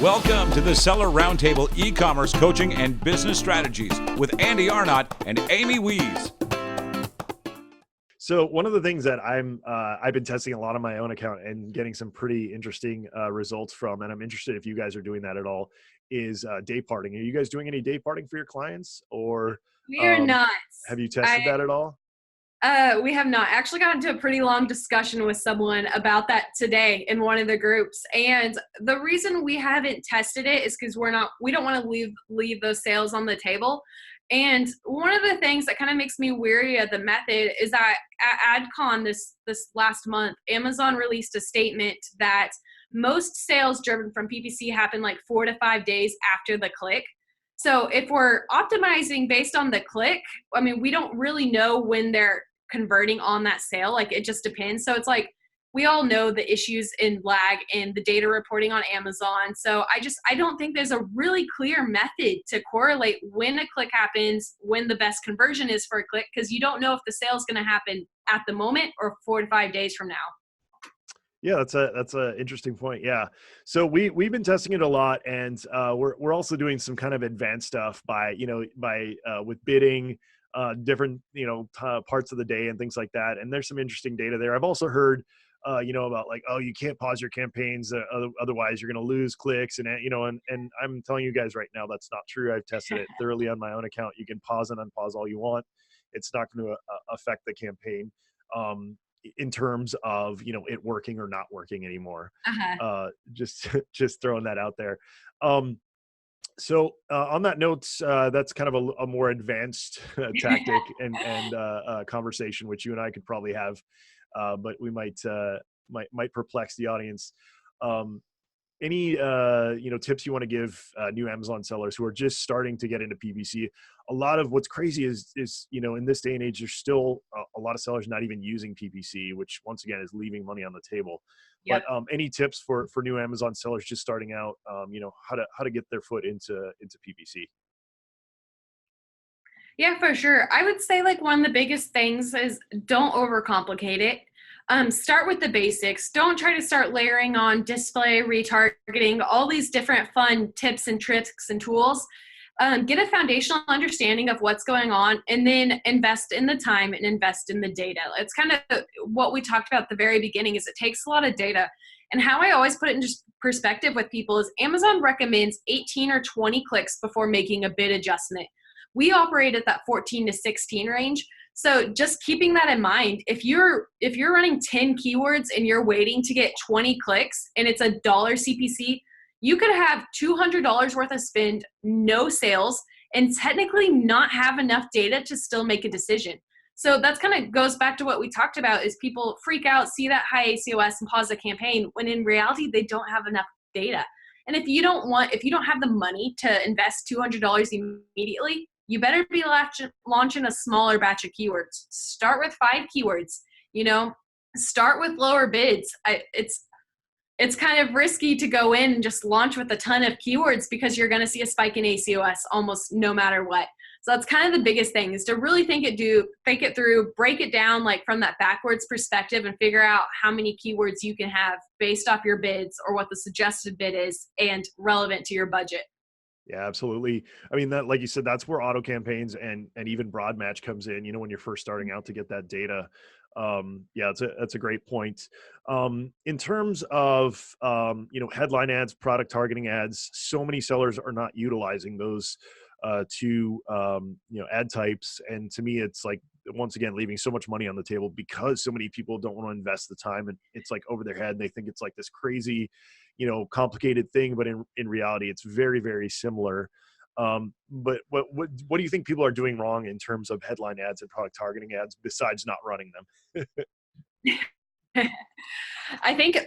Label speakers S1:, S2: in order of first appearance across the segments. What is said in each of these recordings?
S1: Welcome to the Seller Roundtable e-commerce coaching and business strategies with Andy Arnott and Amy Wees.
S2: So one of the things that I've been testing a lot on my own account and getting some pretty interesting results from, and I'm interested if you guys are doing that at all, is day parting. Are you guys doing any day parting for your clients, or
S3: we are not?
S2: Have you tested that at all?
S3: We have not. I actually got into a pretty long discussion with someone about that today in one of the groups. And the reason we haven't tested it is because we don't want to leave those sales on the table. And one of the things that kind of makes me weary of the method is that at AdCon this last month, Amazon released a statement that most sales driven from PPC happen like 4 to 5 days after the click. So if we're optimizing based on the click, I mean, we don't really know when they're converting on that sale. Like, it just depends. So it's like, we all know the issues in lag in the data reporting on Amazon. So I don't think there's a really clear method to correlate when a click happens, when the best conversion is for a click, because you don't know if the sale is going to happen at the moment or 4 to 5 days from now.
S2: Yeah, that's a interesting point. Yeah. So we've been testing it a lot, and we're also doing some kind of advanced stuff with bidding, different, parts of the day and things like that. And there's some interesting data there. I've also heard, about like, oh, you can't pause your campaigns. Otherwise you're going to lose clicks. And I'm telling you guys right now, that's not true. I've tested it thoroughly on my own account. You can pause and unpause all you want. It's not going to affect the campaign in terms of, it working or not working anymore. Just throwing that out there. So on that note, that's kind of a more advanced tactic and conversation, which you and I could probably have, but we might perplex the audience. Any tips you want to give new Amazon sellers who are just starting to get into PPC? A lot of what's crazy is in this day and age, there's still a lot of sellers not even using PPC, which once again is leaving money on the table. Yep. But any tips for new Amazon sellers just starting out? How to get their foot into PPC?
S3: Yeah, for sure. I would say like one of the biggest things is don't overcomplicate it. Start with the basics. Don't try to start layering on display, retargeting, all these different fun tips and tricks and tools. Get a foundational understanding of what's going on, and then invest in the time and invest in the data. It's kind of what we talked about at the very beginning, is it takes a lot of data. And how I always put it in just perspective with people is Amazon recommends 18 or 20 clicks before making a bid adjustment. We operate at that 14 to 16 range. So just keeping that in mind, if you're running 10 keywords and you're waiting to get 20 clicks and it's $1 CPC, you could have $200 worth of spend, no sales, and technically not have enough data to still make a decision. So that's kind of goes back to what we talked about, is people freak out, see that high ACOS and pause the campaign, when in reality, they don't have enough data. And if you don't have the money to invest $200 immediately, you better be launching a smaller batch of keywords. Start with 5 keywords, start with lower bids. It's kind of risky to go in and just launch with a ton of keywords, because you're going to see a spike in ACOS almost no matter what. So that's kind of the biggest thing, is to really think it through, break it down like from that backwards perspective, and figure out how many keywords you can have based off your bids or what the suggested bid is and relevant to your budget.
S2: Yeah, absolutely. I mean, that, like you said, that's where auto campaigns and even broad match comes in, when you're first starting out to get that data. That's a great point. In terms of, headline ads, product targeting ads, so many sellers are not utilizing those two ad types. And to me, it's like, once again, leaving so much money on the table because so many people don't want to invest the time, and it's like over their head. And they think it's like this crazy, complicated thing, but in reality, it's very, very similar. But what do you think people are doing wrong in terms of headline ads and product targeting ads besides not running them?
S3: I think,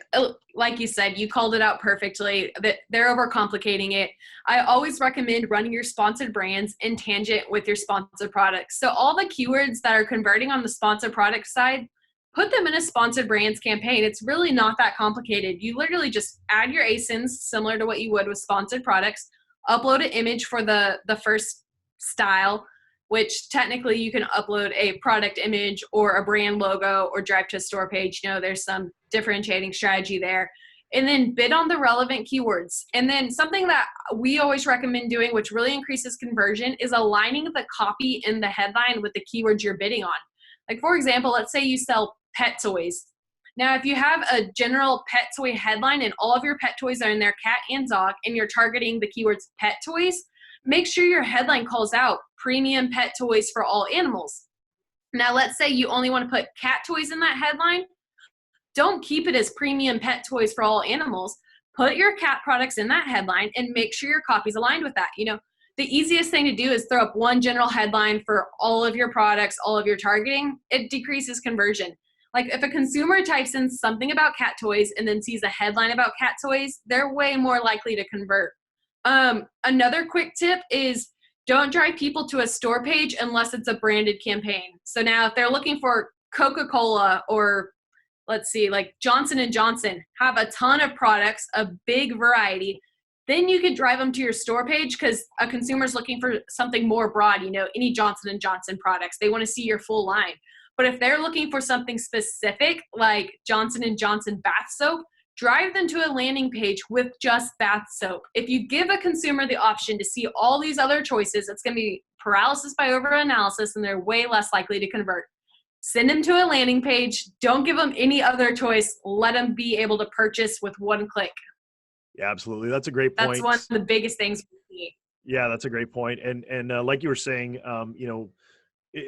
S3: like you said, you called it out perfectly, that they're overcomplicating it. I always recommend running your sponsored brands in tangent with your sponsored products. So all the keywords that are converting on the sponsored product side, put them in a sponsored brands campaign. It's really not that complicated. You literally just add your ASINs similar to what you would with sponsored products, upload an image for the first style, which technically you can upload a product image or a brand logo or drive to a store page. There's some differentiating strategy there. and then bid on the relevant keywords. And then something that we always recommend doing, which really increases conversion, is aligning the copy in the headline with the keywords you're bidding on. Like, for example, let's say you sell pet toys. Now, if you have a general pet toy headline and all of your pet toys are in there, cat and dog, and you're targeting the keywords pet toys, make sure your headline calls out premium pet toys for all animals. Now, let's say you only want to put cat toys in that headline. Don't keep it as premium pet toys for all animals. Put your cat products in that headline and make sure your copy's aligned with that. You know, the easiest thing to do is throw up one general headline for all of your products, all of your targeting. It decreases conversion. Like, if a consumer types in something about cat toys and then sees a headline about cat toys, they're way more likely to convert. Another quick tip is don't drive people to a store page unless it's a branded campaign. So now if they're looking for Coca-Cola or let's see, like Johnson & Johnson have a ton of products, a big variety, then you could drive them to your store page because a consumer's looking for something more broad, you know, any Johnson & Johnson products. They want to see your full line. But if they're looking for something specific like Johnson & Johnson bath soap, drive them to a landing page with just bath soap. If you give a consumer the option to see all these other choices, it's going to be paralysis by overanalysis, and they're way less likely to convert. Send them to a landing page. Don't give them any other choice. Let them be able to purchase with one click.
S2: Yeah, absolutely. That's a great point.
S3: That's one of the biggest things we see.
S2: Yeah, that's a great point. And like you were saying, you know,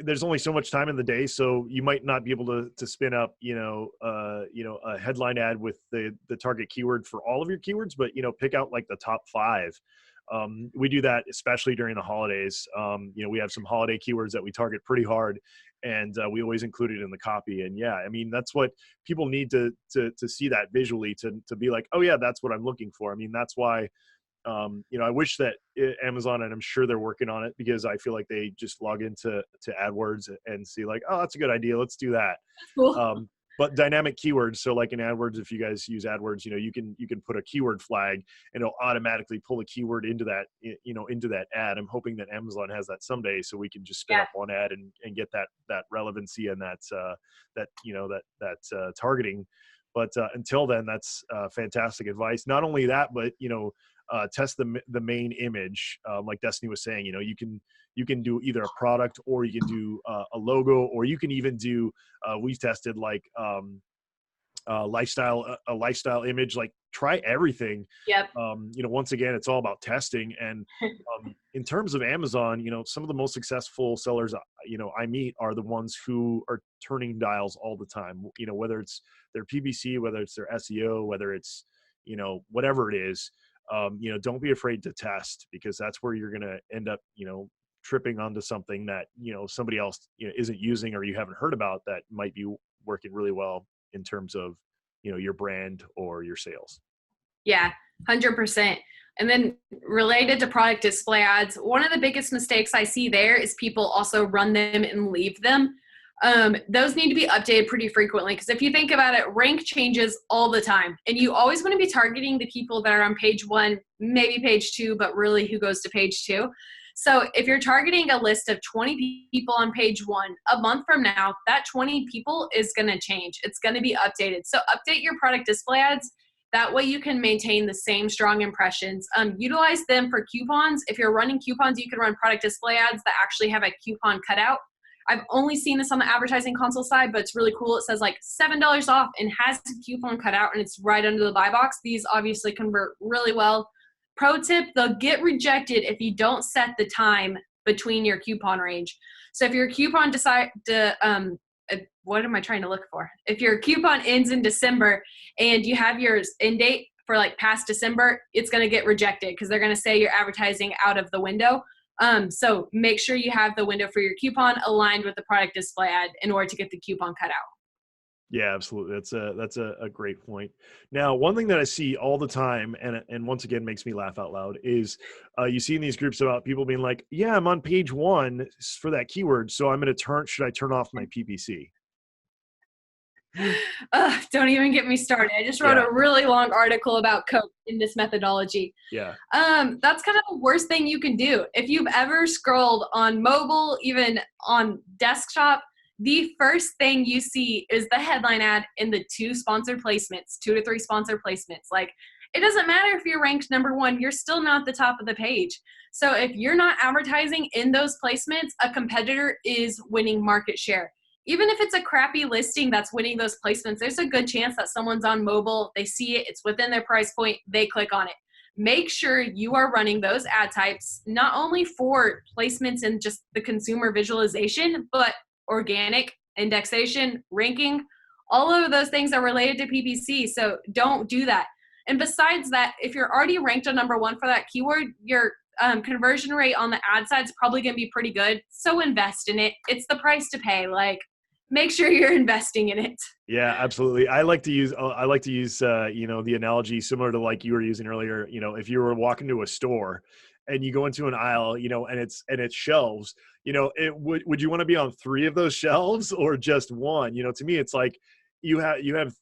S2: there's only so much time in the day, so you might not be able to spin up, a headline ad with the target keyword for all of your keywords, but, you know, pick out like the top 5. We do that, especially during the holidays. We have some holiday keywords that we target pretty hard, and we always include it in the copy. And yeah, I mean, that's what people need to see that visually to be like, oh yeah, that's what I'm looking for. I mean, that's why, I wish that Amazon, and I'm sure they're working on it, because I feel like they just log into AdWords and see like, oh, that's a good idea, let's do that.
S3: Cool.
S2: But dynamic keywords, so like in AdWords, if you guys use AdWords, you know, you can put a keyword flag and it'll automatically pull a keyword into that ad. I'm hoping that Amazon has that someday, so we can just spin up one ad and get that relevancy and that targeting. But until then, that's fantastic advice. Not only that, but test the main image, like Destaney was saying. You know, you can do either a product, or you can do a logo, or you can even do we've tested like a lifestyle image. Like, try everything.
S3: Yep.
S2: Once again, it's all about testing. And in terms of Amazon, some of the most successful sellers I meet are the ones who are turning dials all the time. Whether it's their PPC, whether it's their SEO, whether it's whatever it is. Don't be afraid to test, because that's where you're going to end up, tripping onto something that, somebody else isn't using, or you haven't heard about, that might be working really well in terms of, your brand or your sales. Yeah,
S3: 100%. And then related to product display ads, one of the biggest mistakes I see there is people also run them and leave them. Those need to be updated pretty frequently, because if you think about it, rank changes all the time, and you always want to be targeting the people that are on page 1, maybe page 2, but really who goes to page 2. So if you're targeting a list of 20 people on page 1, a month from now, that 20 people is going to change. It's going to be updated. So update your product display ads. That way you can maintain the same strong impressions. Utilize them for coupons. If you're running coupons, you can run product display ads that actually have a coupon cutout. I've only seen this on the advertising console side, but it's really cool. It says like $7 off and has a coupon cut out, and it's right under the buy box. These obviously convert really well. Pro tip, they'll get rejected if you don't set the time between your coupon range. So if your coupon what am I trying to look for? If your coupon ends in December and you have your end date for like past December, it's going to get rejected, because they're going to say you're advertising out of the window. So make sure you have the window for your coupon aligned with the product display ad in order to get the coupon cut out.
S2: Yeah, absolutely. That's a great point. Now, one thing that I see all the time, and once again makes me laugh out loud, is you see in these groups about people being like, yeah, I'm on page 1 for that keyword, so should I turn off my PPC?
S3: Don't even get me started. I just wrote a really long article about Coke in this methodology.
S2: Yeah.
S3: That's kind of the worst thing you can do. If you've ever scrolled on mobile, even on desktop, the first thing you see is the headline ad in the 2 sponsored placements, 2 to 3 sponsored placements. Like, it doesn't matter if you're ranked number 1, you're still not at the top of the page. So if you're not advertising in those placements, a competitor is winning market share. Even if it's a crappy listing that's winning those placements, there's a good chance that someone's on mobile, they see it, it's within their price point, they click on it. Make sure you are running those ad types, not only for placements and just the consumer visualization, but organic, indexation, ranking, all of those things are related to PPC. So don't do that. And besides that, if you're already ranked on number 1 for that keyword, your conversion rate on the ad side is probably going to be pretty good. So invest in it. It's the price to pay. Like, make sure you're investing in it.
S2: Yeah, absolutely. I like to use the analogy similar to like you were using earlier. If you were walking to a store and you go into an aisle, and it's shelves, would you want to be on 3 of those shelves or just 1? To me, it's like you have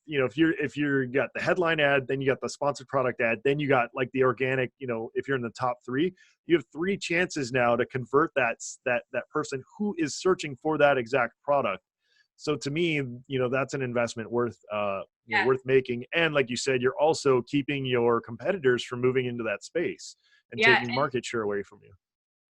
S2: if you're got the headline ad, then you got the sponsored product ad, then you got like the organic, if you're in the top 3, you have 3 chances now to convert that person who is searching for that exact product. So to me, that's an investment worth making. And like you said, you're also keeping your competitors from moving into that space and taking market share away from you.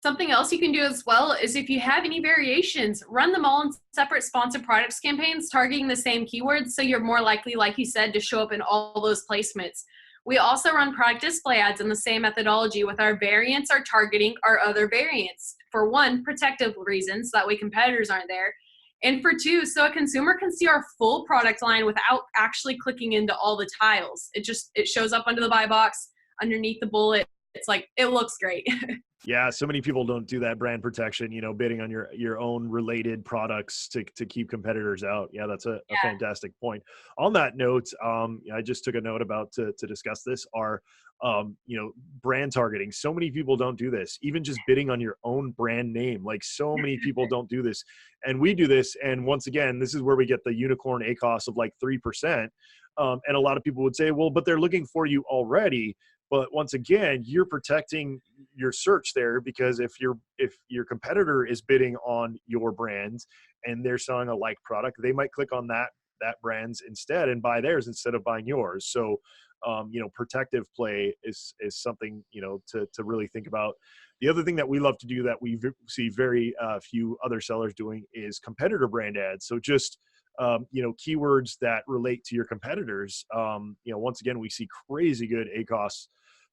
S3: Something else you can do as well is if you have any variations, run them all in separate sponsored products campaigns targeting the same keywords, so you're more likely, like you said, to show up in all those placements. We also run product display ads in the same methodology. With our variants, are targeting our other variants. For 1, protective reasons, so that way competitors aren't there. And for 2, so a consumer can see our full product line without actually clicking into all the tiles. It shows up under the buy box, underneath the bullet. It's like, it looks great.
S2: Yeah, so many people don't do that brand protection, bidding on your own related products to keep competitors out. Yeah, that's a fantastic point. On that note, I just took a note about to discuss this, are brand targeting. So many people don't do this, even just bidding on your own brand name. Like, so many people don't do this. And we do this. And once again, this is where we get the unicorn ACOS of like 3%. And a lot of people would say, well, but they're looking for you already. But once again, you're protecting your search there, because if your competitor is bidding on your brand and they're selling a like product, they might click on that brand's instead and buy theirs instead of buying yours. So, protective play is something, to really think about. The other thing that we love to do that we see very few other sellers doing is competitor brand ads. So just keywords that relate to your competitors. Once again, we see crazy good ACOS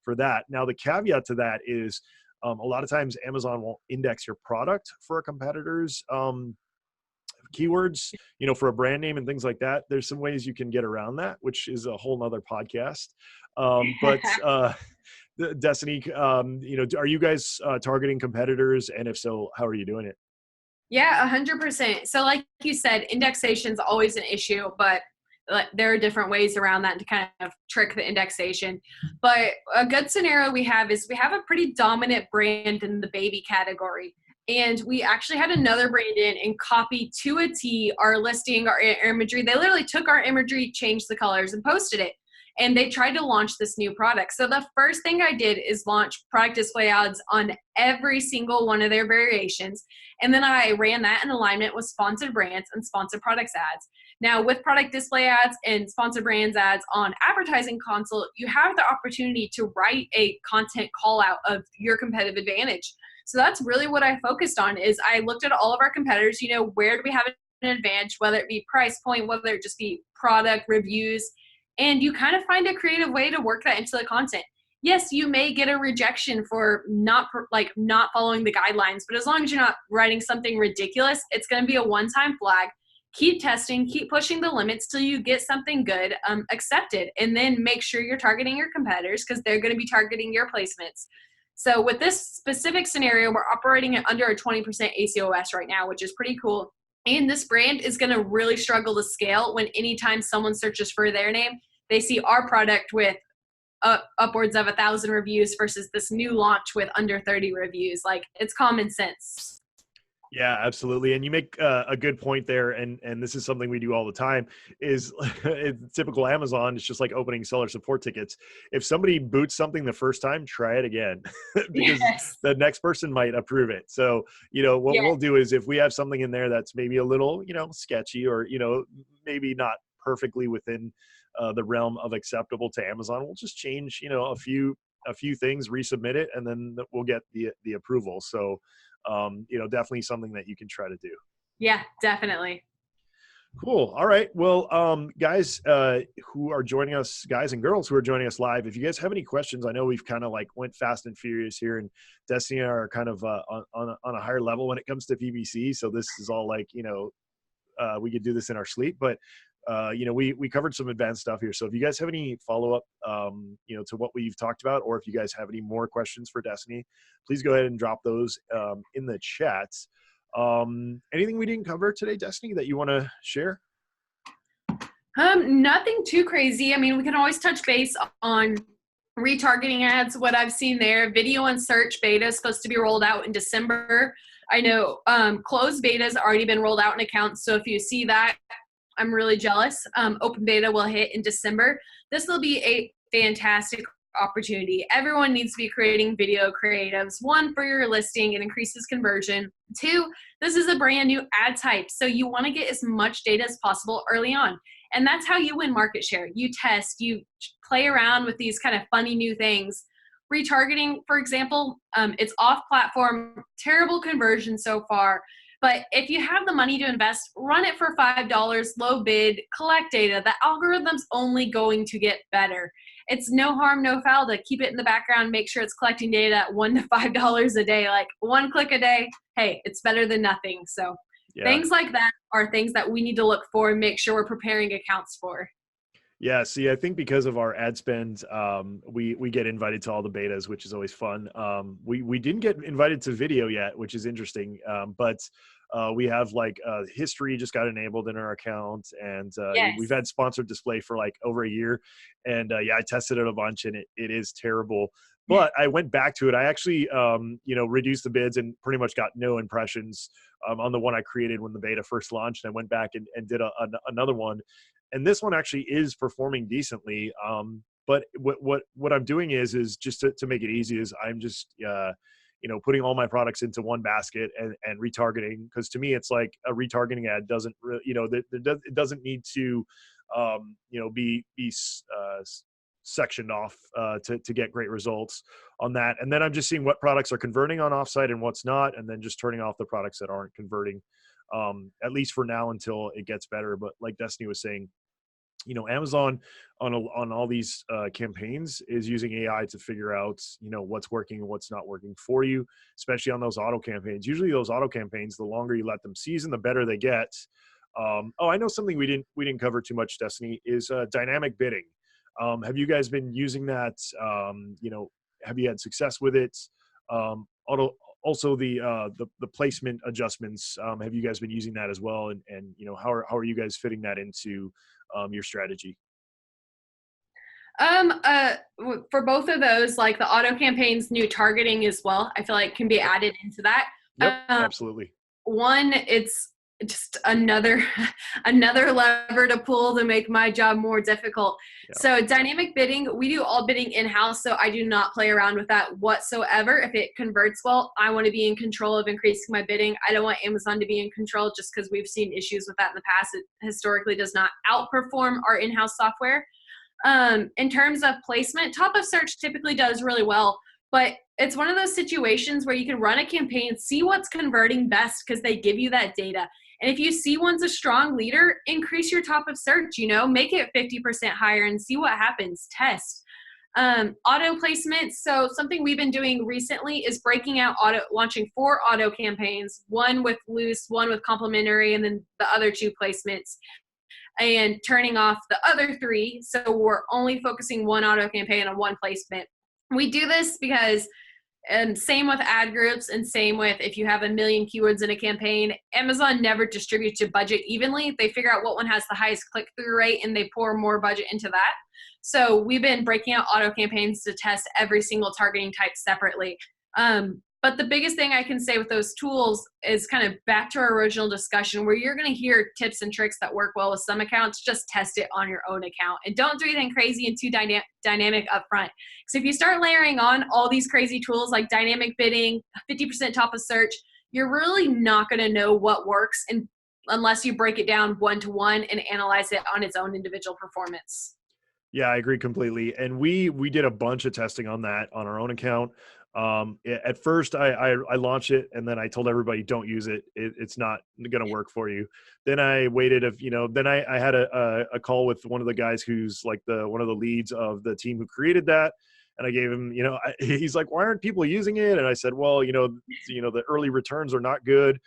S2: for that. Now, the caveat to that is a lot of times Amazon won't index your product for a competitor's keywords, for a brand name and things like that. There's some ways you can get around that, which is a whole nother podcast. But Destaney, are you guys targeting competitors? And if so, how are you doing it?
S3: Yeah, 100%. So like you said, indexation is always an issue, but there are different ways around that to kind of trick the indexation. But a good scenario we have is we have a pretty dominant brand in the baby category. And we actually had another brand in and copied to a T our listing, our imagery. They literally took our imagery, changed the colors, and posted it. And they tried to launch this new product. So the first thing I did is launch product display ads on every single one of their variations. And then I ran that in alignment with sponsored brands and sponsored products ads. Now, with product display ads and sponsored brands ads on Advertising Console, you have the opportunity to write a content call out of your competitive advantage. So that's really what I focused on. Is I looked at all of our competitors, where do we have an advantage, whether it be price point, whether it just be product reviews, and you kind of find a creative way to work that into the content. Yes, you may get a rejection for not following the guidelines, but as long as you're not writing something ridiculous, it's going to be a one-time flag. Keep testing, keep pushing the limits till you get something good accepted, and then make sure you're targeting your competitors because they're going to be targeting your placements. So with this specific scenario, we're operating at under a 20% ACOS right now, which is pretty cool. And this brand is going to really struggle to scale when anytime someone searches for their name, they see our product with upwards of 1,000 reviews versus this new launch with under 30 reviews. Like, it's common sense.
S2: Yeah, absolutely. And you make a good point there. And this is something we do all the time is it's typical Amazon. It's just like opening seller support tickets. If somebody boots something the first time, try it again because
S3: Yes.
S2: the next person might approve it. So, you know, what
S3: Yes.
S2: we'll do is if we have something in there that's maybe a little, you know, sketchy or, you know, maybe not perfectly within the realm of acceptable to Amazon, we'll just change, you know, a few things, resubmit it, and then we'll get the approval. So, you know, definitely something that you can try to do.
S3: Yeah, definitely.
S2: Cool. All right. Well, guys who are joining us, guys and girls who are joining us live, if you guys have any questions, I know we've kind of like went fast and furious here, and Destiny and I are kind of on a higher level when it comes to PPC. So this is all like, you know, we could do this in our sleep, but you know, we covered some advanced stuff here. So if you guys have any follow-up, you know, to what we've talked about, or if you guys have any more questions for Destiny, please go ahead and drop those in the chat. Anything we didn't cover today, Destiny, that you want to share?
S3: Nothing too crazy. I mean, we can always touch base on retargeting ads. What I've seen there, video and search beta is supposed to be rolled out in December. I know closed beta has already been rolled out in accounts. So if you see that, I'm really jealous. Open beta will hit in December. This will be a fantastic opportunity. Everyone needs to be creating video creatives. One, for your listing, it increases conversion. Two, this is a brand new ad type. So you want to get as much data as possible early on. And that's how you win market share. You test, you play around with these kind of funny new things. Retargeting, for example, it's off platform, terrible conversion so far. But if you have the money to invest, run it for $5, low bid, collect data. The algorithm's only going to get better. It's no harm, no foul to keep it in the background, make sure it's collecting data at $1 to $5 a day, like one click a day. Hey, it's better than nothing. So things like that are things that we need to look for and make sure we're preparing accounts for.
S2: Yeah, see, I think because of our ad spend, we get invited to all the betas, which is always fun. We didn't get invited to video yet, which is interesting. But we have like history just got enabled in our account, and
S3: Yes.
S2: we've had sponsored display for like over a year. And yeah, I tested it a bunch, and it is terrible. But I went back to it. I actually, you know, reduced the bids and pretty much got no impressions on the one I created when the beta first launched. And I went back and did another one. And this one actually is performing decently. But what I'm doing is just to make it easy is I'm just you know, putting all my products into one basket and retargeting, because to me it's like a retargeting ad doesn't really, you know, it doesn't need to you know, be sectioned off to get great results on that. And then I'm just seeing what products are converting on offsite and what's not, and then just turning off the products that aren't converting, at least for now until it gets better. But like Destiny was saying, you know, Amazon on all these campaigns is using AI to figure out, you know, what's working and what's not working for you, especially on those auto campaigns. Usually those auto campaigns, the longer you let them season, the better they get. Oh, I know something we didn't cover too much, Destiny, is dynamic bidding. Have you guys been using that? You know, have you had success with it? Also the placement adjustments. Have you guys been using that as well? And you know, how are you guys fitting that into your strategy?
S3: For both of those, like the auto campaigns, new targeting as well, I feel like can be added into that.
S2: Yep, absolutely.
S3: One, it's just another lever to pull to make my job more difficult.
S2: Yeah.
S3: So dynamic bidding, we do all bidding in-house, so I do not play around with that whatsoever. If it converts well, I want to be in control of increasing my bidding. I don't want Amazon to be in control, just because we've seen issues with that in the past. It historically does not outperform our in-house software. In terms of placement, top of search typically does really well, but it's one of those situations where you can run a campaign, see what's converting best because they give you that data. And if you see one's a strong leader, increase your top of search, you know, make it 50% higher and see what happens. Test. Auto placement. So something we've been doing recently is breaking out launching 4 auto campaigns, one with loose, one with complimentary, and then the other 2 placements, and turning off the other 3. So we're only focusing one auto campaign on one placement. We do this because, and same with ad groups, and same with if you have 1 million keywords in a campaign, Amazon never distributes your budget evenly. They figure out what one has the highest click-through rate and they pour more budget into that. So we've been breaking out auto campaigns to test every single targeting type separately. But the biggest thing I can say with those tools is kind of back to our original discussion, where you're going to hear tips and tricks that work well with some accounts. Just test it on your own account and don't do anything crazy and too dynamic up front. Because if you start layering on all these crazy tools like dynamic bidding, 50% top of search, you're really not going to know what works unless you break it down one-to-one and analyze it on its own individual performance.
S2: Yeah, I agree completely. And we did a bunch of testing on that on our own account. At first I launched it and then I told everybody, don't use it. It's not going to work for you. Then I waited then I had a call with one of the guys who's like one of the leads of the team who created that. And I gave him, he's like, why aren't people using it? And I said, well, the early returns are not good.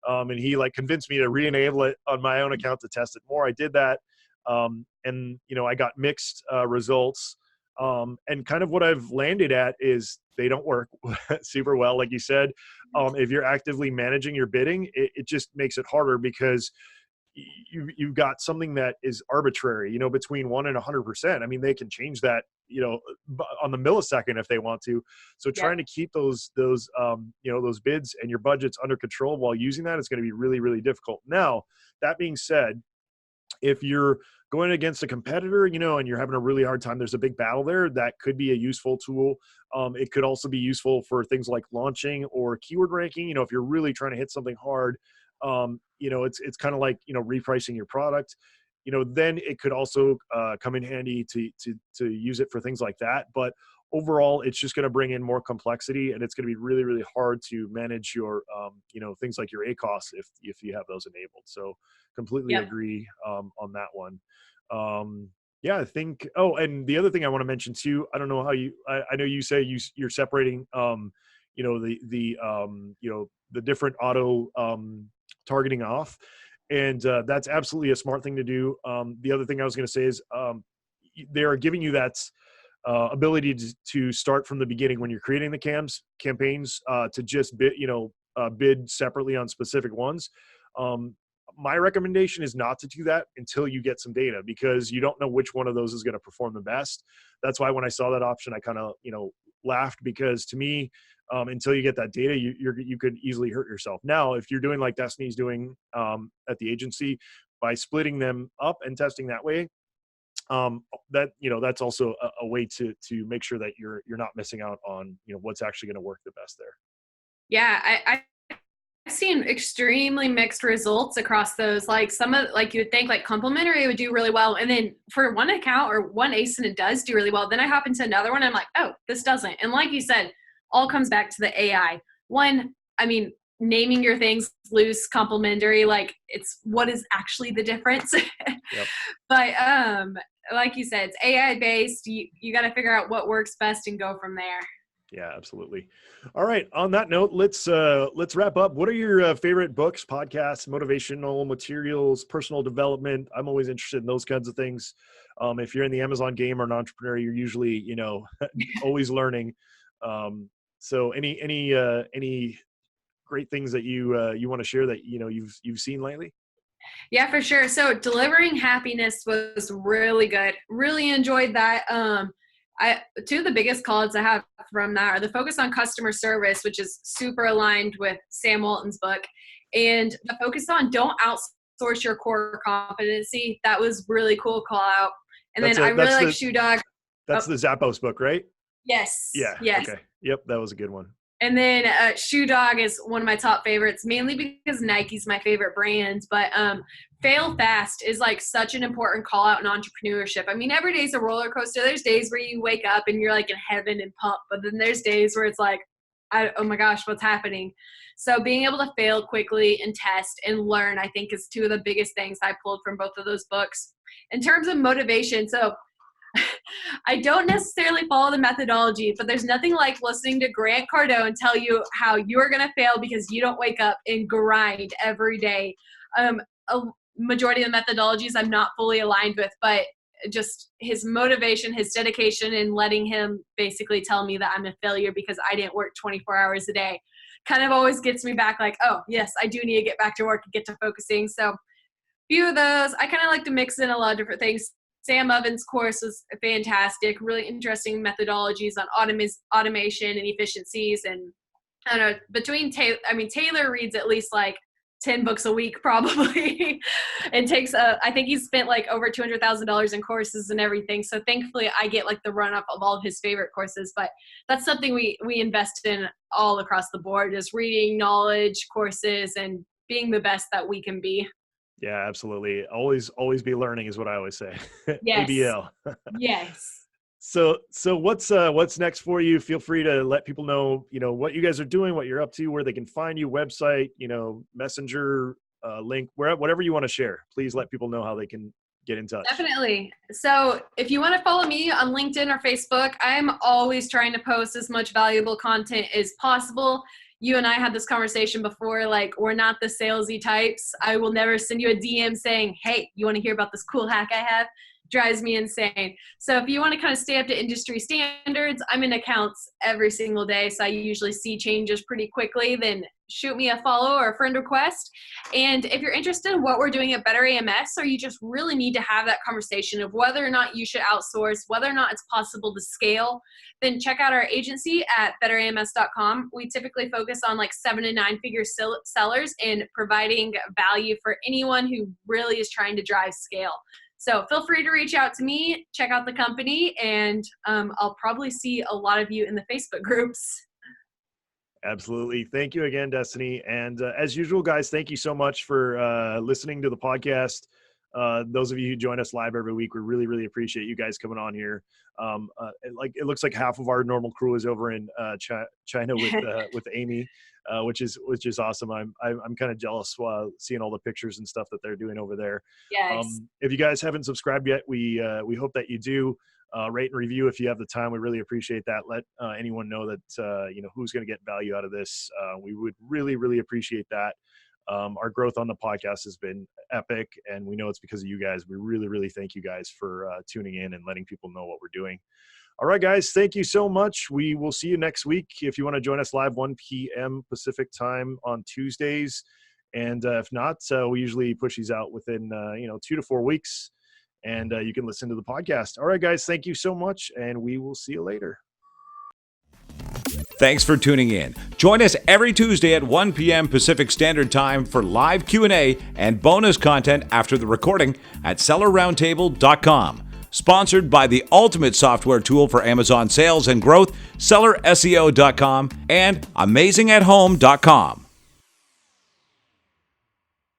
S2: And he like convinced me to re-enable it on my own account to test it more. I did that. And I got mixed results. And kind of what I've landed at is they don't work super well. Like you said, if you're actively managing your bidding, it just makes it harder because you've got something that is arbitrary, between 1 and 100%. I mean, they can change that, on the millisecond if they want to. So trying to keep those bids and your budgets under control while using that is going to be really, really difficult. Now, that being said, if you're going against a competitor, and you're having a really hard time, there's a big battle there, that could be a useful tool. It could also be useful for things like launching or keyword ranking. If you're really trying to hit something hard, it's kind of like, repricing your product, then it could also come in handy to use it for things like that. But overall, it's just going to bring in more complexity, and it's going to be really, really hard to manage your, things like your ACOS if you have those enabled. So completely agree on that one. I think, and the other thing I want to mention too, I don't know how I know you say you're separating, the different auto targeting off. And that's absolutely a smart thing to do. The other thing I was going to say is they are giving you that ability to start from the beginning when you're creating the campaigns to just bid separately on specific ones. My recommendation is not to do that until you get some data, because you don't know which one of those is going to perform the best. That's why when I saw that option, I kind of, laughed, because to me, until you get that data, you could easily hurt yourself. Now, if you're doing like Destaney's doing at the agency, by splitting them up and testing that way, that's also a way to make sure that you're not missing out on, what's actually going to work the best there.
S3: Yeah, I've seen extremely mixed results across those. Like some of, like you would think like complimentary would do really well. And then for one account or one ASIN, it does do really well. Then I hop into another one. And I'm like, oh, this doesn't. And like you said, all comes back to the AI. Naming your things loose, complimentary, like it's what is actually the difference. Yep. But like you said, it's AI based. You got to figure out what works best and go from there.
S2: Yeah, absolutely. All right. On that note, let's wrap up. What are your favorite books, podcasts, motivational materials, personal development? I'm always interested in those kinds of things. If you're in the Amazon game or an entrepreneur, you're usually, always learning. So any great things that you want to share that, you've seen lately?
S3: Yeah, for sure. So Delivering Happiness was really good. Really enjoyed that. Two of the biggest calls I have from that are the focus on customer service, which is super aligned with Sam Walton's book, and the focus on don't outsource your core competency. That was really cool call out. And then I really like Shoe Dog.
S2: That's the Zappos book, right?
S3: Yes.
S2: Yeah.
S3: Yes.
S2: Okay. Yep. That was a good one.
S3: And then Shoe Dog is one of my top favorites, mainly because Nike's my favorite brand. But fail fast is like such an important call out in entrepreneurship. I mean, every day's a roller coaster. There's days where you wake up and you're like in heaven and pumped, but then there's days where it's like, oh my gosh, what's happening? So being able to fail quickly and test and learn, I think, is two of the biggest things I pulled from both of those books. In terms of motivation, so I don't necessarily follow the methodology, but there's nothing like listening to Grant Cardone tell you how you're going to fail because you don't wake up and grind every day. A majority of the methodologies I'm not fully aligned with, but just his motivation, his dedication, and letting him basically tell me that I'm a failure because I didn't work 24 hours a day kind of always gets me back like, oh, yes, I do need to get back to work and get to focusing. So few of those. I kind of like to mix in a lot of different things. Sam Oven's course was fantastic, really interesting methodologies on automation and efficiencies. And I don't know, between Taylor reads at least like 10 books a week, probably. It takes I think he's spent like over $200,000 in courses and everything. So thankfully I get like the run up of all of his favorite courses, but that's something we invest in all across the board, is reading, knowledge, courses, and being the best that we can be.
S2: Yeah, absolutely. Always be learning is what I always say.
S3: Yes.
S2: ABL.
S3: Yes.
S2: So what's next for you? Feel free to let people know, what you guys are doing, what you're up to, where they can find you, website, messenger, link, whatever you want to share. Please let people know how they can get in touch.
S3: Definitely. So if you want to follow me on LinkedIn or Facebook, I'm always trying to post as much valuable content as possible. You and I had this conversation before, like, we're not the salesy types. I will never send you a DM saying, hey, you want to hear about this cool hack I have? Drives me insane. So if you want to kind of stay up to industry standards, I'm in accounts every single day, so I usually see changes pretty quickly. Then shoot me a follow or a friend request. And if you're interested in what we're doing at Better AMS, or you just really need to have that conversation of whether or not you should outsource, whether or not it's possible to scale, then check out our agency at betterams.com. We typically focus on like 7 to 9 figure sellers and providing value for anyone who really is trying to drive scale. So feel free to reach out to me, check out the company, and I'll probably see a lot of you in the Facebook groups.
S2: Absolutely. Thank you again, Destaney. And as usual, guys, thank you so much for listening to the podcast. Those of you who join us live every week, we really, really appreciate you guys coming on here. It looks like half of our normal crew is over in China with Amy, which is awesome. I'm kind of jealous seeing all the pictures and stuff that they're doing over there.
S3: Yes.
S2: If you guys haven't subscribed yet, we hope that you do. Rate and review if you have the time. We really appreciate that. Let anyone know that who's going to get value out of this. We would really, really appreciate that. Our growth on the podcast has been epic, and we know it's because of you guys. We really, really thank you guys for tuning in and letting people know what we're doing. All right, guys, thank you so much. We will see you next week. If you want to join us live 1 p.m. Pacific time on Tuesdays, and if not, we usually push these out within 2 to 4 weeks, and you can listen to the podcast. All right, guys, thank you so much, and we will see you later.
S1: Thanks for tuning in. Join us every Tuesday at 1 p.m. Pacific Standard Time for live Q&A and bonus content after the recording at sellerroundtable.com. Sponsored by the ultimate software tool for Amazon sales and growth, sellerseo.com and amazingathome.com.